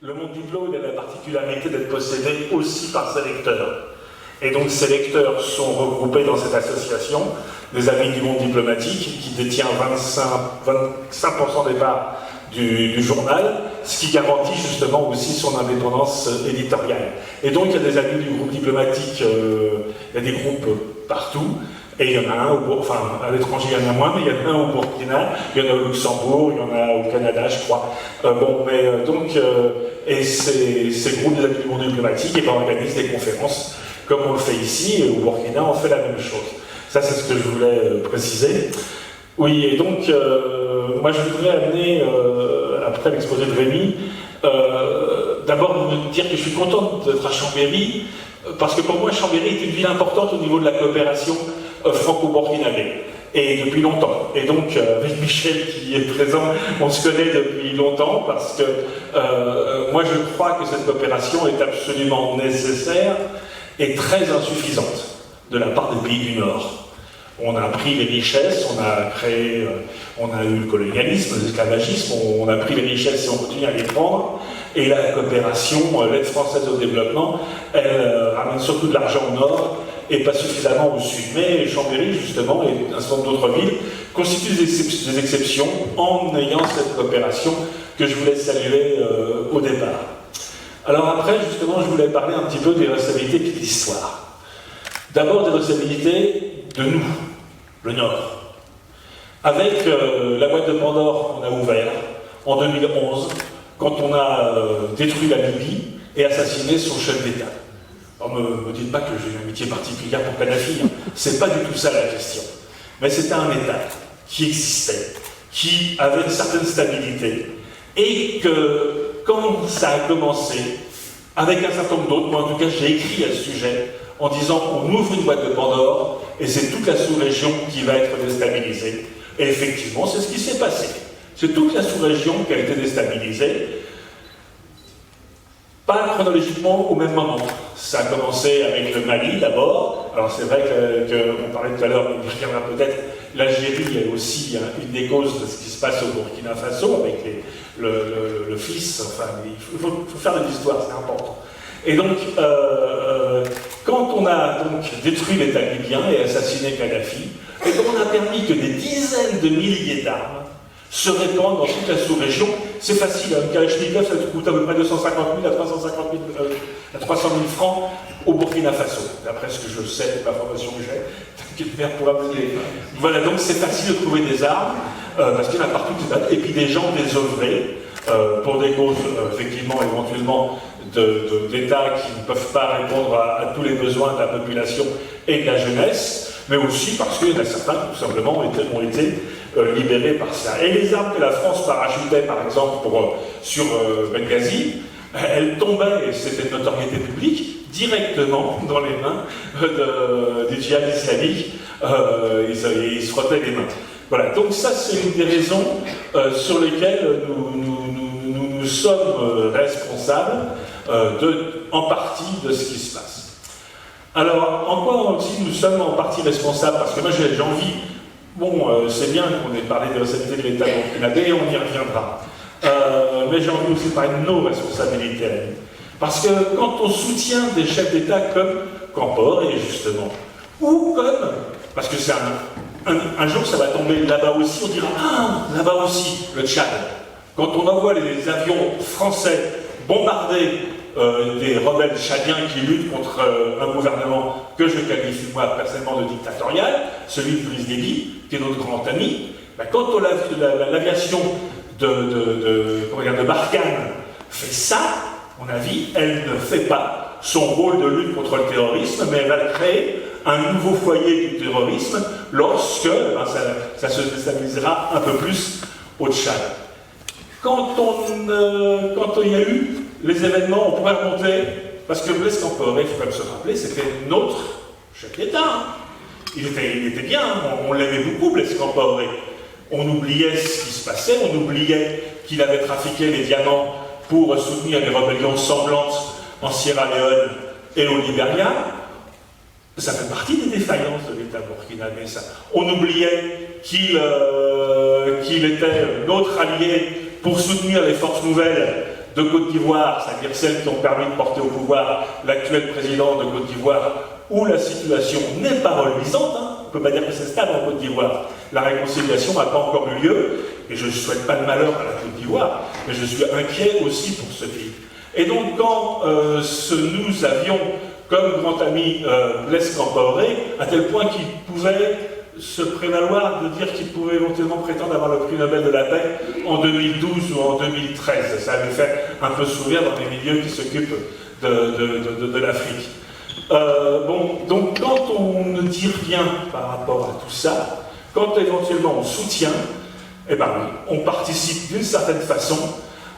Le monde diplo il a la particularité d'être possédé aussi par ses lecteurs. Et donc ces lecteurs sont regroupés dans cette association des Amis du monde diplomatique qui détient 25% des parts du journal, ce qui garantit justement aussi son indépendance éditoriale. Et donc il y a des amis du groupe diplomatique, il y a des groupes partout, et il y en a un, enfin à l'étranger il y en a moins, mais il y en a un au Burkina, il y en a au Luxembourg, il y en a au Canada je crois. Et ces groupes des amis du monde diplomatique organisent des conférences comme on le fait ici, et au Burkina on fait la même chose. Ça c'est ce que je voulais préciser. Oui, et donc moi je voudrais amener, après l'exposé de Rémi, d'abord vous dire que je suis content d'être à Chambéry, parce que pour moi Chambéry est une ville importante au niveau de la coopération franco-burkinabé, et depuis longtemps. Et donc avec Michel qui est présent, on se connaît depuis longtemps, parce que moi je crois que cette coopération est absolument nécessaire et très insuffisante de la part des pays du Nord. On a pris les richesses, on a eu le colonialisme, l'esclavagisme, on a pris les richesses et on continue à les prendre. Et la coopération, l'aide française au développement, elle ramène surtout de l'argent au nord et pas suffisamment au sud. Mais Chambéry, justement, et un certain nombre d'autres villes, constituent des exceptions en ayant cette coopération que je voulais saluer au départ. Alors après, justement, je voulais parler un petit peu des responsabilités et de l'histoire. D'abord des responsabilités de nous, le Nord. Avec la boîte de Pandore qu'on a ouverte en 2011, quand on a détruit la Libye et assassiné son chef d'État. Alors ne me dites pas que j'ai une amitié particulière pour Kadhafi, hein. C'est pas du tout ça la question. Mais c'était un État qui existait, qui avait une certaine stabilité, et que quand ça a commencé, avec un certain nombre d'autres, moi en tout cas j'ai écrit à ce sujet, en disant qu'on ouvre une boîte de Pandore et c'est toute la sous-région qui va être déstabilisée. Et effectivement, c'est ce qui s'est passé. C'est toute la sous-région qui a été déstabilisée, pas chronologiquement au même moment. Ça a commencé avec le Mali d'abord. Alors c'est vrai qu'on parlait tout à l'heure, on y reviendra peut-être, l'Algérie est aussi une des causes de ce qui se passe au Burkina Faso avec le fils. Enfin, il faut faire de l'histoire, c'est important. Et donc, quand on a donc détruit l'État libyen et assassiné Kadhafi, et quand on a permis que des dizaines de milliers d'armes se répandent dans toute la sous-région, c'est facile, un Kalachnikov, ça coûte à peu près 250 000 à 300 000 francs au Burkina Faso, d'après ce que je sais, l'information que j'ai, t'inquiète bien pour appeler. Voilà, donc c'est facile de trouver des armes, parce qu'il y en a partout, et puis des gens désœuvrés, pour des causes, effectivement, éventuellement, d'États qui ne peuvent pas répondre à tous les besoins de la population et de la jeunesse, mais aussi parce qu'il y en a certains qui, tout simplement, ont été libérés par ça. Et les armes que la France parachutait, par exemple, sur Benghazi, elles tombaient, et c'était de notoriété publique, directement dans les mains des djihad islamiques. Ils se frottaient les mains. Voilà, donc ça, c'est une des raisons sur lesquelles nous sommes responsables en partie de ce qui se passe. Alors, en quoi aussi nous sommes en partie responsables? Parce que moi j'ai envie, c'est bien qu'on ait parlé des responsabilités de l'État burkinabé, on y reviendra. Mais j'ai envie aussi de parler de nos responsabilités. Parce que quand on soutient des chefs d'État comme Compaoré, justement, ou comme, parce que c'est un jour ça va tomber là-bas aussi, on dira, ah, là-bas aussi, le Tchad. Quand on envoie les avions français bombarder des rebelles tchadiens qui luttent contre un gouvernement que je qualifie moi personnellement de dictatorial, celui de Brice Déby, qui est notre grand ami, quand l'aviation de Barkhane fait ça, à mon avis, elle ne fait pas son rôle de lutte contre le terrorisme, mais elle va créer un nouveau foyer du terrorisme lorsque ça se déstabilisera un peu plus au Tchad. Quand il y a eu les événements, on pourrait remonter, parce que Blaise Compaoré, il faut quand même se rappeler, c'était notre chef d'État. Il était bien, on l'aimait beaucoup, Blaise Compaoré. On oubliait ce qui se passait, on oubliait qu'il avait trafiqué les diamants pour soutenir les rébellions sanglantes en Sierra Leone et au Libéria. Ça fait partie des défaillances de l'État burkinabé, ça. On oubliait qu'il était notre allié pour soutenir les forces nouvelles de Côte d'Ivoire, c'est-à-dire celles qui ont permis de porter au pouvoir l'actuel président de Côte d'Ivoire, où la situation n'est pas reluisante, hein. On ne peut pas dire que c'est stable en Côte d'Ivoire. La réconciliation n'a pas encore eu lieu, et je ne souhaite pas de malheur à la Côte d'Ivoire, mais je suis inquiet aussi pour ce pays. Et donc quand nous avions comme grand ami Blaise Compaoré, à tel point qu'il pouvait se prévaloir de dire qu'il pouvait éventuellement prétendre avoir le prix Nobel de la paix en 2012 ou en 2013. Ça avait fait un peu sourire dans les milieux qui s'occupent de l'Afrique. Donc quand on ne dit rien par rapport à tout ça, quand éventuellement on soutient, eh ben oui, on participe d'une certaine façon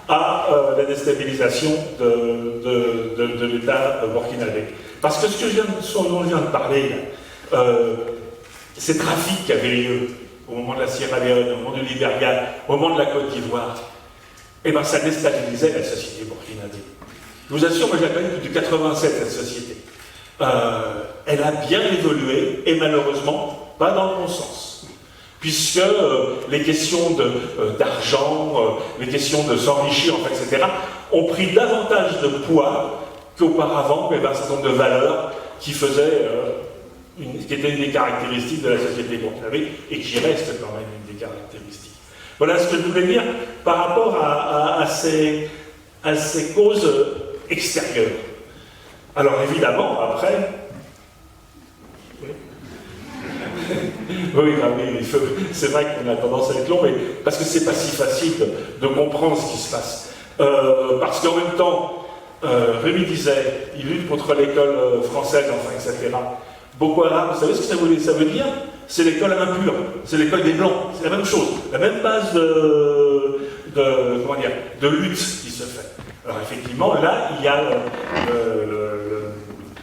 à la déstabilisation de l'État burkinabé. Parce que ce dont je viens de parler, ces trafics qui avaient lieu au moment de la Sierra Leone, au moment du Libéria, au moment de la Côte d'Ivoire, eh ben ça déstabilisait la société burkinabé. Je vous assure, moi je la connais depuis 87, cette société. Elle a bien évolué, et malheureusement, pas dans le bon sens. Puisque les questions d'argent, les questions de s'enrichir, enfin, etc., ont pris davantage de poids qu'auparavant, un certain nombre de valeurs qui faisaient, qui étaient une des caractéristiques de la société burkinabé, et qui reste quand même une des caractéristiques. Voilà ce que je voulais dire par rapport à ces causes extérieures. Alors évidemment, après... Oui, c'est vrai qu'on a tendance à être long, mais parce que c'est pas si facile de comprendre ce qui se passe. Parce qu'en même temps, Rémi disait, il lutte contre l'école française, enfin, etc. Boko Haram, vous savez ce que ça veut dire? C'est l'école impure, c'est l'école des Blancs, c'est la même chose, la même base de lutte qui se fait. Alors effectivement, là, il y a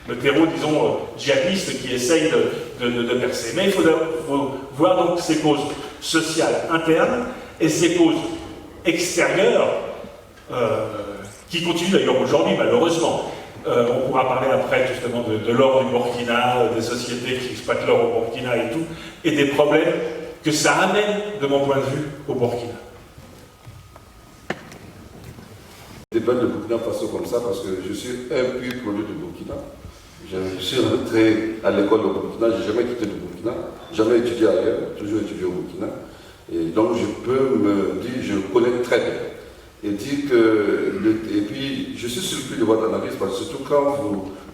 le terreau, disons, djihadiste qui essaye de percer. Mais il faut voir donc ces causes sociales internes et ces causes extérieures qui continuent d'ailleurs aujourd'hui, malheureusement. On pourra parler après justement de l'or du Burkina, des sociétés qui exploitent l'or au Burkina et tout, et des problèmes que ça amène, de mon point de vue, au Burkina. Je débat de Burkina Faso comme ça parce que je suis un pur produit du Burkina. Je suis rentré à l'école au Burkina, je n'ai jamais quitté le Burkina, jamais étudié ailleurs, toujours étudié au Burkina. Et donc je peux me dire, je le connais très bien. Et dire que, et puis je suis surpris de votre analyse, parce que surtout quand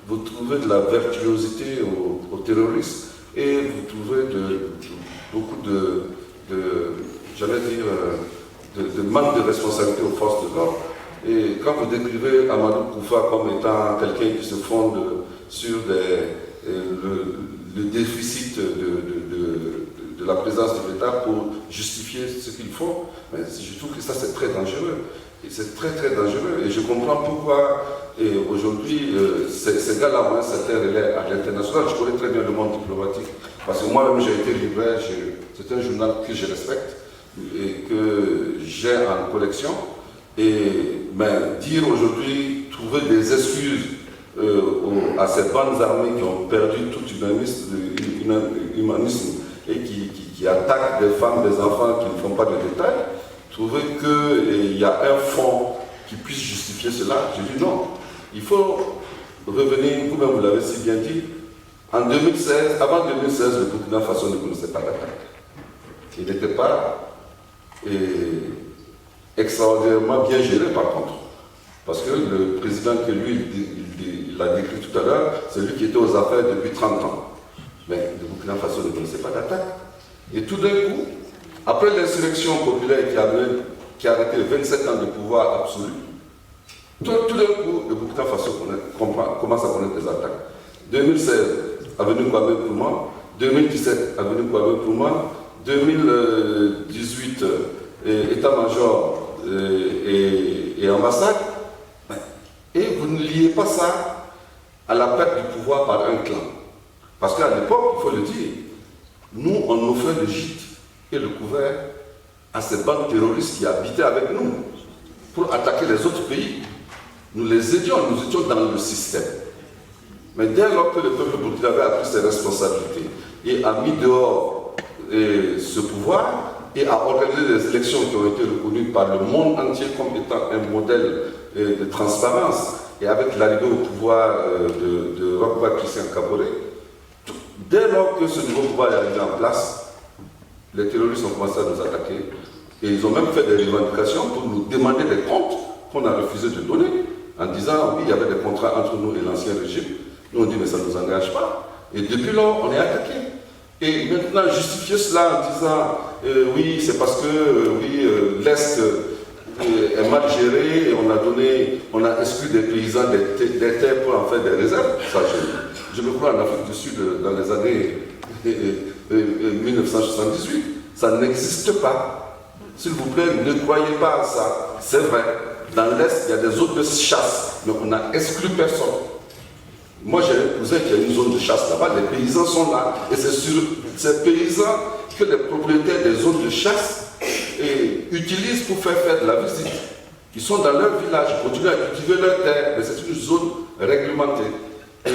vous trouvez de la virtuosité aux terroristes et vous trouvez beaucoup de manque de responsabilité aux forces de l'ordre. Et quand vous décrivez Amadou Koufa comme étant quelqu'un qui se fonde sur le déficit de la présence de l'État pour justifier ce qu'ils font, mais je trouve que ça c'est très dangereux. Et c'est très très dangereux. Et je comprends pourquoi aujourd'hui ces gars-là ont un certain relais à l'international. Je connais très bien le monde diplomatique. Parce que moi-même j'ai été libraire, c'est un journal que je respecte et que j'ai en collection. Dire aujourd'hui, trouver des excuses à ces bandes armées qui ont perdu tout humanisme et qui attaquent des femmes, des enfants qui ne font pas de détails, trouver qu'il y a un fond qui puisse justifier cela, je dis non. Il faut revenir, vous-même vous l'avez si bien dit, en 2016, avant 2016, le Burkina Faso ne connaissait pas d'attaque. Il n'était pas extraordinairement bien géré par contre. Parce que le président que lui, il l'a décrit tout à l'heure, c'est lui qui était aux affaires depuis 30 ans. Mais le Burkina Faso ne connaissait pas d'attaque. Et tout d'un coup, après l'insurrection populaire qui a arrêté 27 ans de pouvoir absolu, tout d'un coup, le Burkina Faso commence à connaître des attaques. 2016, avenue Kwame Nkrumah. 2017, avenue Kwame Nkrumah. 2018, état-major et ambassade. Et vous ne liez pas ça à la perte du pouvoir par un clan. Parce qu'à l'époque, il faut le dire, nous, on offrait le gîte et le couvert à ces bandes terroristes qui habitaient avec nous pour attaquer les autres pays. Nous les aidions, nous étions dans le système. Mais dès lors que le peuple burkinabé a pris ses responsabilités et a mis dehors ce pouvoir, et a organisé des élections qui ont été reconnues par le monde entier comme étant un modèle de transparence, et avec l'arrivée au pouvoir de Roch Christian Kaboré, dès lors que ce nouveau pouvoir est arrivé en place, les terroristes ont commencé à nous attaquer, et ils ont même fait des revendications pour nous demander des comptes qu'on a refusé de donner, en disant oui, il y avait des contrats entre nous et l'ancien régime. Nous on dit mais ça ne nous engage pas. Et depuis lors, on est attaqué. Et maintenant, justifier cela en disant oui, c'est parce que l'Est est mal géré et on a exclu des paysans des terres pour en faire des réserves. Ça, je me crois en Afrique du Sud dans les années 1978. Ça n'existe pas. S'il vous plaît, ne croyez pas à ça. C'est vrai. Dans l'Est, il y a des zones de chasse, mais on n'a exclu personne. Moi, j'ai un cousin qui a une zone de chasse là-bas, les paysans sont là. Et c'est sur ces paysans que les propriétaires des zones de chasse utilisent pour faire de la visite. Ils sont dans leur village, ils continuent à cultiver leur terre, mais c'est une zone réglementée. Et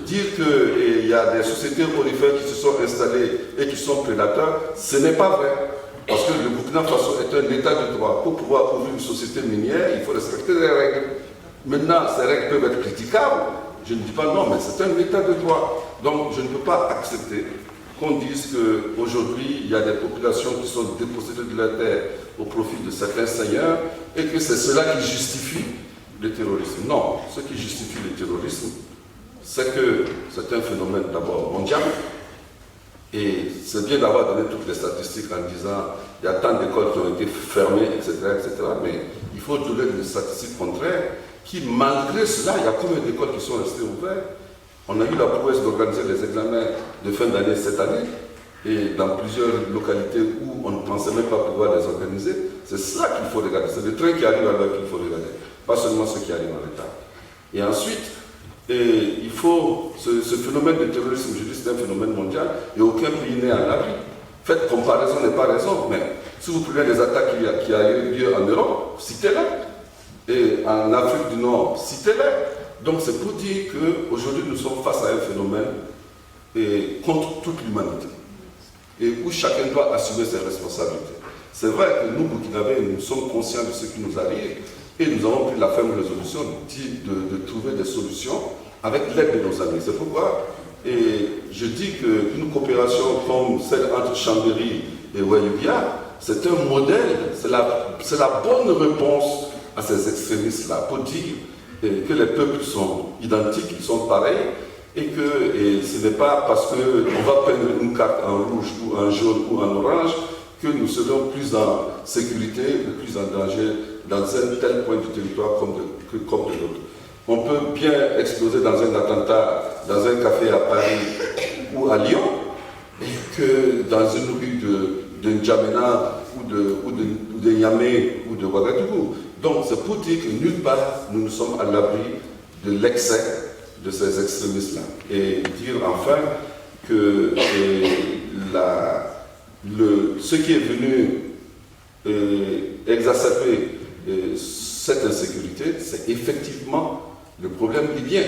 dire qu'il y a des sociétés aurifères qui se sont installées et qui sont prédateurs, ce n'est pas vrai. Parce que le Burkina Faso est un état de droit. Pour pouvoir ouvrir une société minière, il faut respecter les règles. Maintenant, ces règles peuvent être critiquables. Je ne dis pas non, mais c'est un état de droit. Donc, je ne peux pas accepter qu'on dise qu'aujourd'hui, il y a des populations qui sont dépossédées de leur terre au profit de certains seigneurs et que c'est cela qui justifie le terrorisme. Non, ce qui justifie le terrorisme, c'est que c'est un phénomène d'abord mondial. Et c'est bien d'avoir donné toutes les statistiques en disant il y a tant d'écoles qui ont été fermées, etc., mais il faut donner des statistiques contraires qui, malgré cela, il y a combien d'écoles qui sont restées ouvertes? On a eu la prouesse d'organiser les examens de fin d'année cette année, et dans plusieurs localités où on ne pensait même pas pouvoir les organiser. C'est cela qu'il faut regarder, c'est le train qui arrive à l'heure qu'il faut regarder, pas seulement ce qui arrive en retard. Et ensuite, il faut, ce phénomène de terrorisme, je dis c'est un phénomène mondial, et aucun pays n'est à l'abri. Faites comparaison n'est pas raison, mais si vous prenez les attaques qui a eu lieu en Europe, citez-les. Et en Afrique du Nord, citez-les. Donc c'est pour dire qu'aujourd'hui nous sommes face à un phénomène contre toute l'humanité, et où chacun doit assumer ses responsabilités. C'est vrai que nous, Burkinabés, nous sommes conscients de ce qui nous arrive, et nous avons pris la ferme résolution de trouver des solutions avec l'aide de nos amis. C'est pourquoi je dis qu'une coopération comme celle entre Chambéry et Ouayouia, c'est un modèle, c'est la bonne réponse à ces extrémistes-là, pour dire que les peuples sont identiques, ils sont pareils, et que ce n'est pas parce qu'on va peindre une carte en rouge ou en jaune ou en orange que nous serons plus en sécurité, plus en danger dans un tel point du territoire comme de l'autre. On peut bien exploser dans un attentat, dans un café à Paris ou à Lyon, et que dans une rue de N'Djamena ou de Niamey ou de Ouagadougou. Donc c'est pour dire que nulle part nous sommes à l'abri de l'excès de ces extrémistes-là. Et dire enfin que ce qui est venu exacerber cette insécurité, c'est effectivement le problème libyen.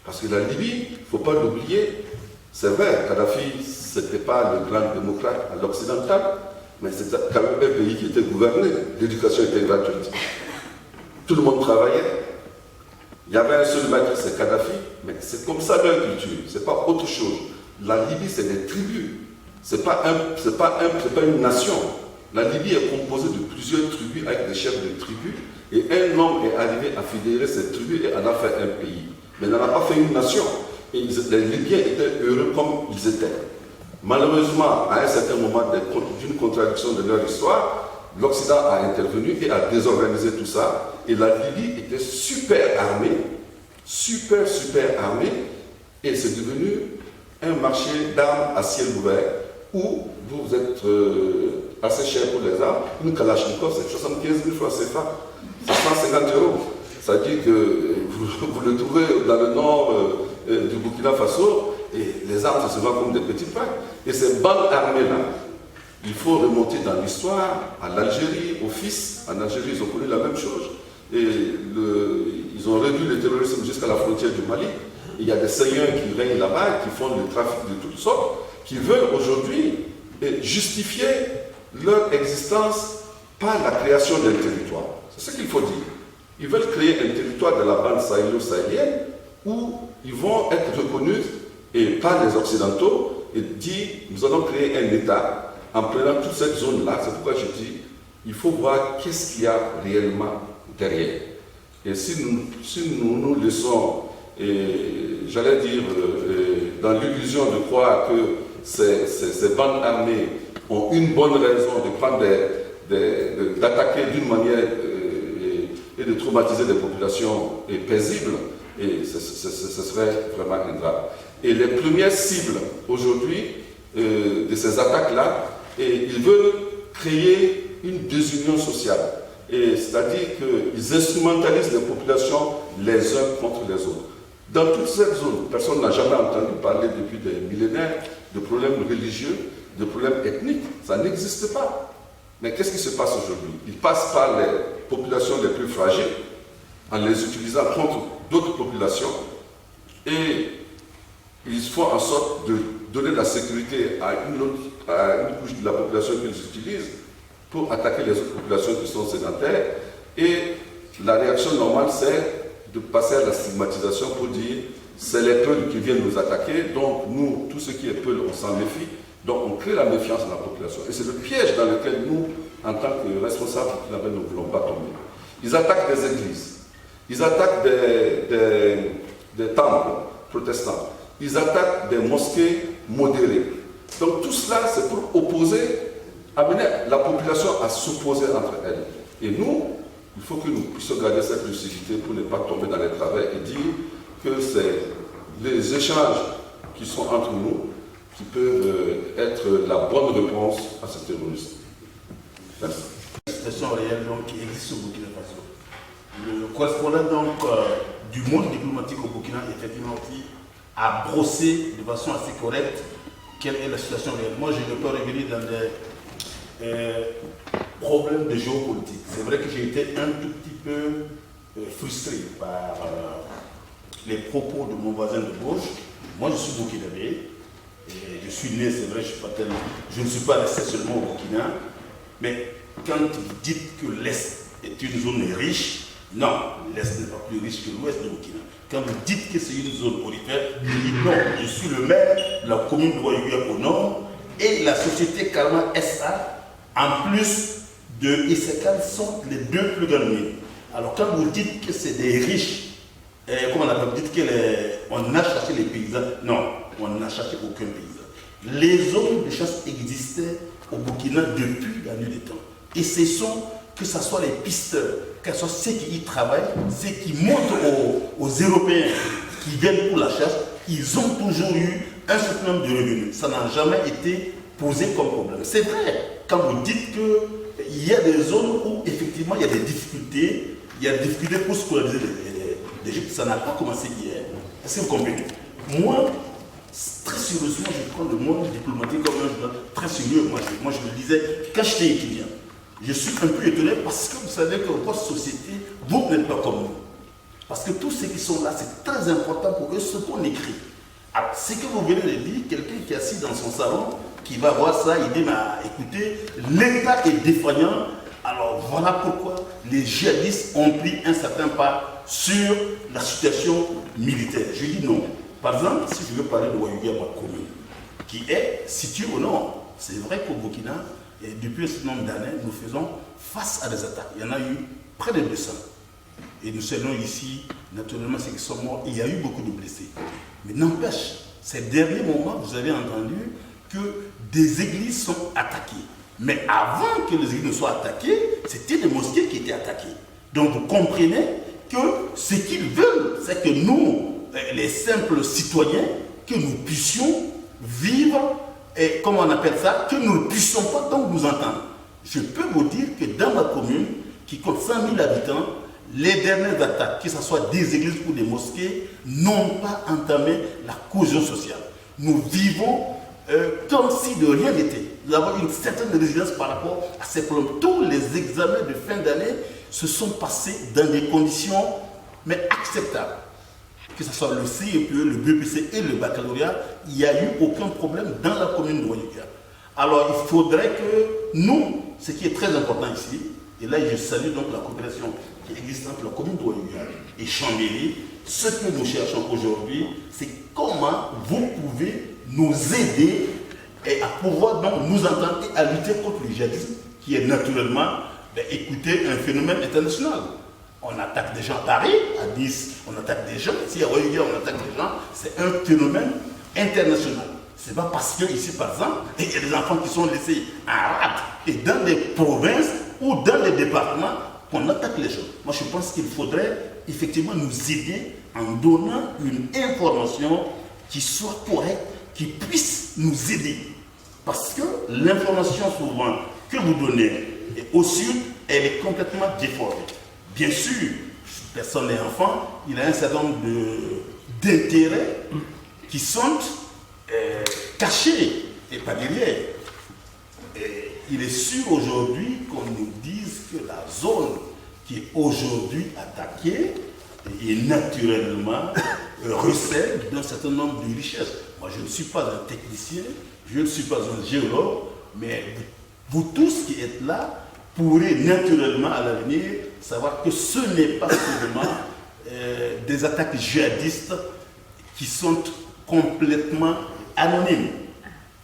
Parce que la Libye, il ne faut pas l'oublier, c'est vrai, Kadhafi, ce n'était pas le grand démocrate à l'occidental, mais c'était quand même un pays qui était gouverné, l'éducation était gratuite, tout le monde travaillait. Il y avait un seul maître, c'est Kadhafi, mais c'est comme ça leur culture, ce n'est pas autre chose. La Libye, c'est des tribus, ce n'est pas une nation. La Libye est composée de plusieurs tribus avec des chefs de tribus, et un homme est arrivé à fédérer ces tribus et en a fait un pays. Mais il n'en a pas fait une nation. Et les Libyens étaient heureux comme ils étaient. Malheureusement, à un certain moment d'une contradiction de leur histoire, l'Occident a intervenu et a désorganisé tout ça. Et la Libye était super armée, super armée, et c'est devenu un marché d'armes à ciel ouvert où vous êtes assez cher pour les armes. Une Kalachnikov, c'est 75 000 francs CFA, c'est 150 €. Ça dit que vous le trouvez dans le nord du Burkina Faso, et les armes se vendent comme des petits pains. Et ces bandes armées-là, il faut remonter dans l'histoire, à l'Algérie, au FIS. En Algérie, ils ont connu la même chose. Et ils ont réduit le terrorisme jusqu'à la frontière du Mali. Il y a des seigneurs qui règnent là-bas, qui font le trafic de toutes sortes, qui veulent aujourd'hui justifier leur existence par la création d'un territoire. C'est ce qu'il faut dire. Ils veulent créer un territoire de la bande sahélo-sahélienne où ils vont être reconnus par les Occidentaux et dire nous allons créer un État en prenant toute cette zone-là. C'est pourquoi je dis il faut voir qu'est-ce qu'il y a réellement derrière. Et si nous nous laissons, j'allais dire, dans l'illusion de croire que ces bandes armées ont une bonne raison de prendre d'attaquer d'une manière et de traumatiser des populations paisibles, et ce serait vraiment un drame. Et les premières cibles aujourd'hui de ces attaques-là, ils veulent créer une désunion sociale. C'est-à-dire qu'ils instrumentalisent les populations les uns contre les autres. Dans toute cette zone, personne n'a jamais entendu parler depuis des millénaires de problèmes religieux, de problèmes ethniques. Ça n'existe pas. Mais qu'est-ce qui se passe aujourd'hui? Ils passent par les populations les plus fragiles en les utilisant contre d'autres populations et ils font en sorte de donner la sécurité à une couche de la population qu'ils utilisent pour attaquer les autres populations qui sont sédentaires. Et la réaction normale, c'est de passer à la stigmatisation pour dire c'est les Peuls qui viennent nous attaquer, donc nous, tout ce qui est Peul, on s'en méfie, donc on crée la méfiance dans la population. Et c'est le piège dans lequel nous, en tant que responsables, nous ne voulons pas tomber. Ils attaquent des églises, ils attaquent des temples protestants, ils attaquent des mosquées modérées. Donc tout cela, c'est pour amener la population à s'opposer entre elles. Et nous, il faut que nous puissions garder cette lucidité pour ne pas tomber dans les travers et dire que c'est les échanges qui sont entre nous qui peuvent être la bonne réponse à ce terrorisme. Merci. La situation réelle donc, qui existe au Burkina Faso. Le correspondant donc, du monde diplomatique au Burkina, effectivement, aussi, a brossé de façon assez correcte quelle est la situation réelle. Moi, je ne peux revenir dans des problèmes de géopolitique. C'est vrai que j'ai été un tout petit peu frustré par les propos de mon voisin de gauche. Moi, je suis burkinabé. Je suis né, c'est vrai, je ne suis pas resté seulement au Burkina. Mais quand vous dites que l'Est est une zone riche, non, l'Est n'est pas plus riche que l'Ouest du Burkina. Quand vous dites que c'est une zone aurifère, je dis non, je suis le maire de la commune de Ouayoua au nord et la société Karma SA, en plus de Isekan, sont les deux plus grandes mines. Alors quand vous dites que c'est des riches, comment on appelle, vous dites qu'on a cherché les paysans, non, on n'a cherché aucun paysan. Les zones de chasse existaient au Burkina depuis la nuit des temps. Et ce sont, que ce soit les pisteurs, que ce soit ceux qui y travaillent, ceux qui montrent aux Européens qui viennent pour la chasse, ils ont toujours eu un certain nombre de revenus. Ça n'a jamais été posé comme problème. C'est vrai, quand vous dites qu'il y a des zones où effectivement il y a des difficultés, pour scolariser l'Égypte, ça n'a pas commencé hier. Est-ce que vous comprenez? Moi, très sérieusement, je prends le monde diplomatique comme un joueur très sérieux. Moi, je me disais, quand j'étais étudiant, je suis un peu étonné parce que vous savez que votre société, vous n'êtes pas comme nous. Parce que tous ceux qui sont là, c'est très important pour eux ce qu'on écrit. Alors, ce que vous venez de dire, quelqu'un qui est assis dans son salon, qui va voir ça, il dit, écoutez, l'État est défaillant. Alors voilà pourquoi les djihadistes ont pris un certain pas sur la situation militaire. Je dis non. Par exemple, si je veux parler de Ouayoua, ma commune, qui est située au nord, c'est vrai qu'au Burkina, et depuis un certain nombre d'années, nous faisons face à des attaques. Il y en a eu près de 200. Et nous savons ici, naturellement, ceux qui sont morts, il y a eu beaucoup de blessés. Mais n'empêche, ces derniers moments, vous avez entendu que des églises sont attaquées. Mais avant que les églises ne soient attaquées, c'était des mosquées qui étaient attaquées. Donc vous comprenez que ce qu'ils veulent, c'est que nous, les simples citoyens, que nous puissions vivre, et comment on appelle ça, que nous ne puissions pas donc nous entendre. Je peux vous dire que dans ma commune, qui compte 100 000 habitants, les dernières attaques, que ce soit des églises ou des mosquées, n'ont pas entamé la cohésion sociale. Nous vivons comme si de rien n'était. Nous avons une certaine résilience par rapport à ces problèmes. Tous les examens de fin d'année se sont passés dans des conditions mais acceptables. Que ce soit le CEPE, le BEPC et le baccalauréat, il n'y a eu aucun problème dans la commune de Ouayoua. Alors il faudrait que nous, ce qui est très important ici, et là je salue donc la coopération qui existe entre la commune de Ouaouia et Chambéry, ce que nous cherchons aujourd'hui, c'est comment vous pouvez nous aider et à pouvoir donc nous entendre et à lutter contre le djihadisme qui est naturellement, écoutez, un phénomène international. On attaque des gens à Paris, à Nice, on attaque des gens, ici à Ouaouia, on attaque des gens, c'est un phénomène international. Ce n'est pas parce que ici, par exemple, il y a des enfants qui sont laissés en rade et dans des provinces ou dans les départements qu'on attaque les gens. Moi, je pense qu'il faudrait effectivement nous aider en donnant une information qui soit correcte, qui puisse nous aider. Parce que l'information souvent que vous donnez au sud, elle est complètement déformée. Bien sûr, personne n'est enfant, il a un certain nombre d'intérêts qui sont cachés et pas derrière. Et il est sûr aujourd'hui qu'on nous dise que la zone qui est aujourd'hui attaquée est naturellement recèle d'un certain nombre de richesses. Moi, je ne suis pas un technicien, je ne suis pas un géologue, mais vous tous qui êtes là pourrez naturellement à l'avenir savoir que ce n'est pas seulement des attaques djihadistes qui sont complètement anonymes.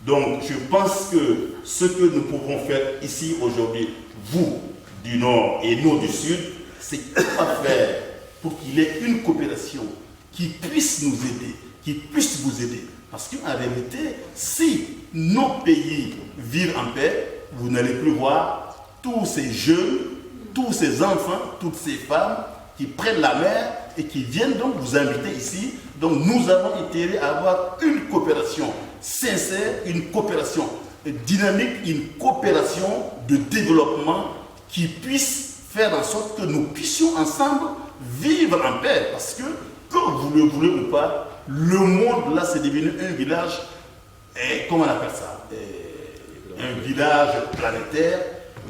Donc je pense que ce que nous pouvons faire ici aujourd'hui, vous du Nord et nous du Sud, c'est quoi faire pour qu'il y ait une coopération qui puisse nous aider, qui puisse vous aider. Parce qu'en réalité, si nos pays vivent en paix, vous n'allez plus voir tous ces jeunes, tous ces enfants, toutes ces femmes qui prennent la mer et qui viennent donc vous inviter ici. Donc nous avons intérêt à avoir une coopération sincère, une coopération dynamique, une coopération de développement qui puisse faire en sorte que nous puissions ensemble vivre en paix. Parce que vous le voulez ou pas, le monde là c'est devenu un village, comment on appelle ça, un village planétaire,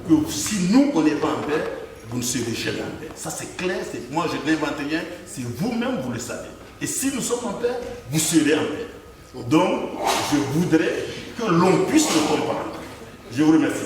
que si nous on n'est pas en paix, vous ne serez jamais en paix. Ça c'est clair, moi je n'invente rien, c'est vous-même vous le savez. Et si nous sommes en paix, vous serez en paix. Donc je voudrais que l'on puisse le comprendre. Je vous remercie.